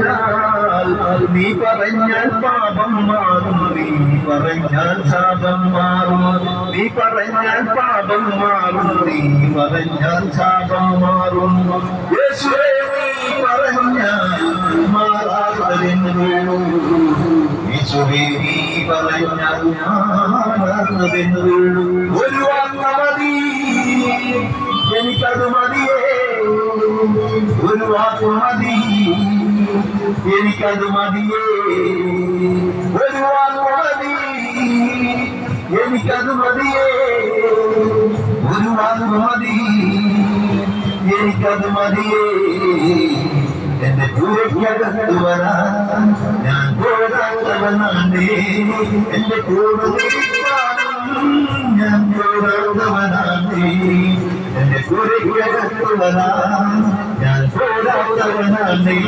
പറഞ്ഞാൽ നീ പറഞ്ഞാൽ പാപം മാറും, നീ പറഞ്ഞാൽ ശാപം മാറും, നീ പറഞ്ഞാൽ പാപം മാറും, നീ പറഞ്ഞാൽ ശാപം മാറും. യേശുവേ നീ പറഞ്ഞാൽ മാറാതെന്നു, യേശുവേ നീ പറഞ്ഞാൽ മാറാതെന്നു. ഒരു വാക്ക് മതി എനിക്കത് മതിയേ, ഒരു വാക്ക് മതി എനിക്കത് മതിയേ, ഒരു വാക്ക് മതി എനിക്കത് മതിയേ, ഒരു വാക്ക് മതി എനിക്കത് മതിയേ. എന്റെ കൂടെക്കകത്ത് വരാൻ ഞാൻ പോരാത്തവനാണേ, എന്റെ കൂടെ ഞാൻ പോരാത്തവനാണേ, എന്റെ കൂടെക്കകത്ത് വരാൻ ഞാൻ പോരാത്തവനാണേ.